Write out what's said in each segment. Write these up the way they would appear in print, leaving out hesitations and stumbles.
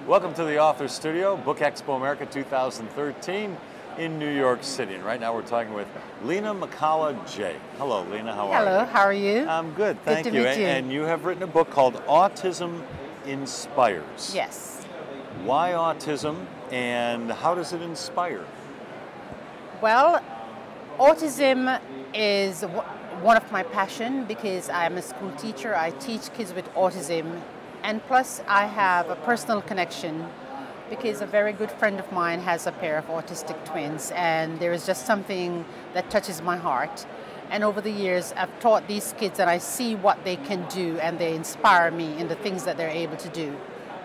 Welcome to the Author Studio, BookExpo America 2013 in New York City. And right now we're talking with Lena McCalla Njee. Hello, Lena. How are you? Hello. How are you? I'm good. Thank you. Good to meet you. And you have written a book called Autism Inspires. Yes. Why autism, and how does it inspire? Well, autism is one of my passion because I'm a school teacher. I teach kids with autism, and plus I have a personal connection because a very good friend of mine has a pair of autistic twins, and there is just something that touches my heart. And over the years, I've taught these kids and I see what they can do, and they inspire me in the things that they're able to do,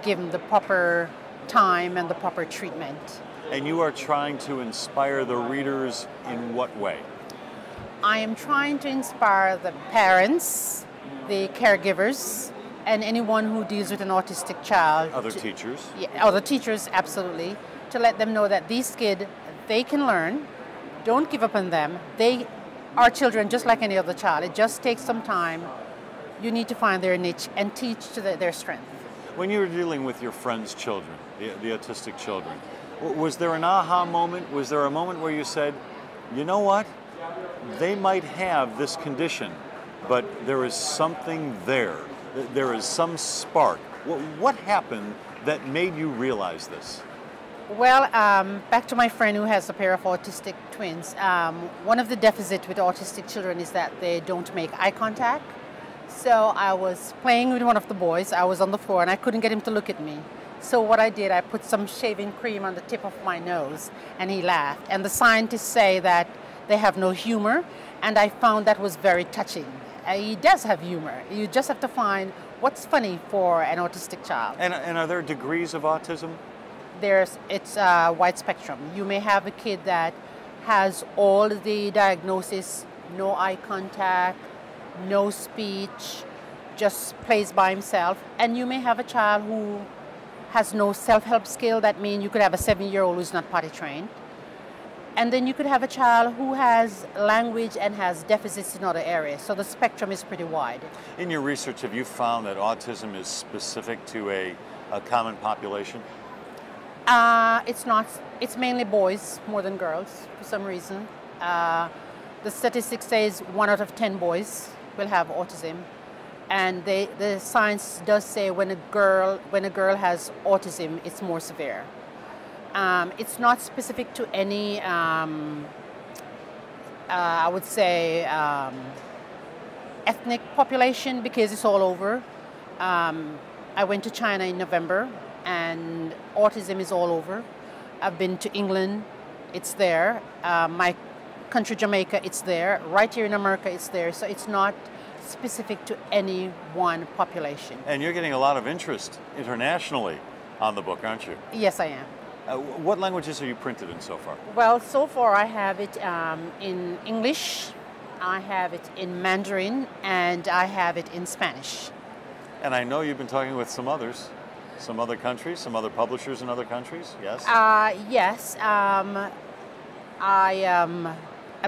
given the proper time and the proper treatment. And you are trying to inspire the readers in what way? I am trying to inspire the parents, the caregivers, and anyone who deals with an autistic child. Other teachers? Yeah, other teachers, absolutely. To let them know that these kids, they can learn. Don't give up on them. They are children just like any other child. It just takes some time. You need to find their niche and teach to their strength. When you were dealing with your friends' children, the autistic children, was there an aha moment? Was there a moment where you said, you know what? They might have this condition, but there is something there. There is some spark. What happened that made you realize this? Well, back to my friend who has a pair of autistic twins. One of the deficits with autistic children is that they don't make eye contact. So I was playing with one of the boys. I was on the floor and I couldn't get him to look at me. So what I did, I put some shaving cream on the tip of my nose, and he laughed. And the scientists say that they have no humor, and I found that was very touching. He does have humor. You just have to find what's funny for an autistic child. And are there degrees of autism? It's a wide spectrum. You may have a kid that has all the diagnosis, no eye contact, no speech, just plays by himself. And you may have a child who has no self-help skill. That means you could have a 7-year-old who's not potty trained. And then you could have a child who has language and has deficits in other areas. So the spectrum is pretty wide. In your research, have you found that autism is specific to a common population? It's not. It's mainly boys more than girls for some reason. The statistics says 1 out of 10 boys will have autism. And the science does say when a girl has autism, it's more severe. It's not specific to any, I would say, ethnic population because it's all over. I went to China in November, and autism is all over. I've been to England, it's there. My country, Jamaica, it's there. Right here in America, it's there. So it's not specific to any one population. And you're getting a lot of interest internationally on the book, aren't you? Yes, I am. What languages are you printed in so far? Well, so far I have it in English, I have it in Mandarin, and I have it in Spanish. And I know you've been talking with some others, some other countries, some other publishers in other countries, yes? Yes. I'm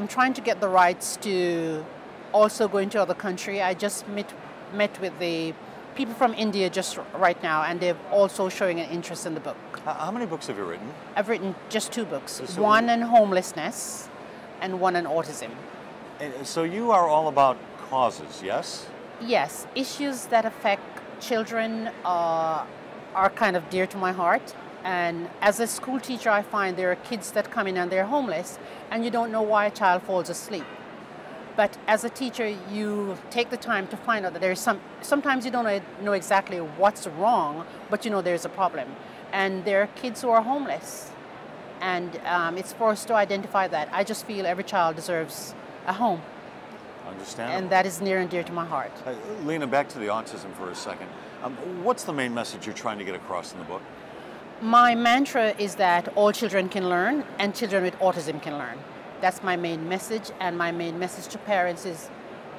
trying to get the rights to also go into other countries. I just met with the people from India just right now, and they're also showing an interest in the book. How many books have you written? I've written just 2 books. One on homelessness and one on autism. So you are all about causes, yes? Yes. Issues that affect children are kind of dear to my heart. And as a school teacher, I find there are kids that come in and they're homeless, and you don't know why a child falls asleep. But as a teacher, you take the time to find out that there's sometimes you don't know exactly what's wrong, but you know there's a problem. And there are kids who are homeless. And it's for us to identify that. I just feel every child deserves a home. Understandable. And that is near and dear to my heart. Lena, back to the autism for a second. What's the main message you're trying to get across in the book? My mantra is that all children can learn, and children with autism can learn. That's my main message, and my main message to parents is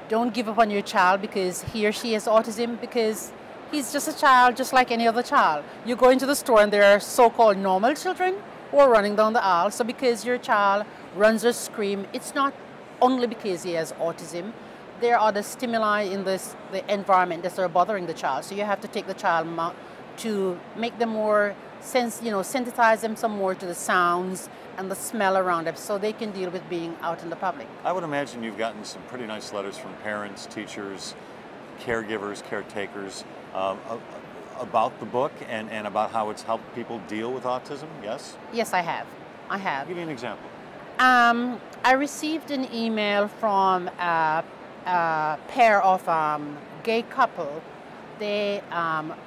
don't give up on your child because he or she has autism, because he's just a child just like any other child. You go into the store and there are so-called normal children who are running down the aisle. So because your child runs or screams, it's not only because he has autism. There are other stimuli in the environment that are bothering the child. So you have to take the child to make them more sensitize them some more to the sounds and the smell around them so they can deal with being out in the public. I would imagine you've gotten some pretty nice letters from parents, teachers, caregivers, caretakers about the book and about how it's helped people deal with autism, yes? Yes, I have. Give me an example. I received an email from a pair of gay couple. They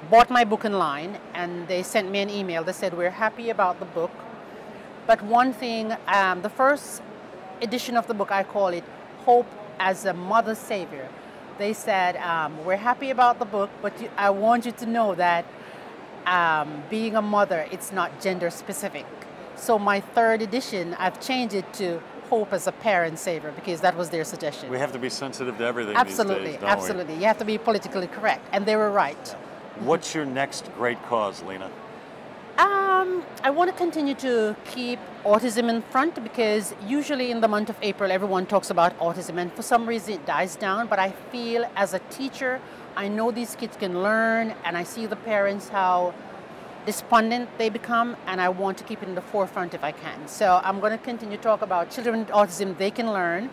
bought my book online and they sent me an email. They said, we're happy about the book, but one thing, the first edition of the book, I call it Hope as a Mother Savior. They said, we're happy about the book, but I want you to know that being a mother, it's not gender specific. So my third edition, I've changed it to Hope as a Parent Savior because that was their suggestion. We have to be sensitive to everything Absolutely, these days, don't absolutely. You have to be politically correct, and they were right. What's your next great cause, Lena? I want to continue to keep autism in front because usually in the month of April everyone talks about autism and for some reason it dies down, but I feel as a teacher I know these kids can learn and I see the parents how despondent they become and I want to keep it in the forefront if I can. So I'm going to continue to talk about children with autism, they can learn,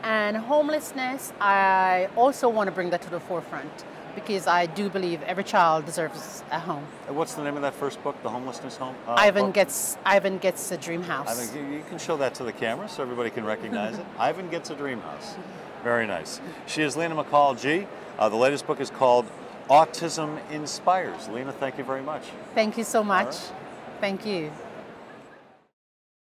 and homelessness I also want to bring that to the forefront, because I do believe every child deserves a home. What's the name of that first book, The Homelessness Home? Ivan Gets a Dream House. You can show that to the camera so everybody can recognize it. Ivan Gets a Dream House. Very nice. She is Lena McCalla Njee. The latest book is called Autism Inspires. Lena, thank you very much. Thank you so much. Right. Thank you.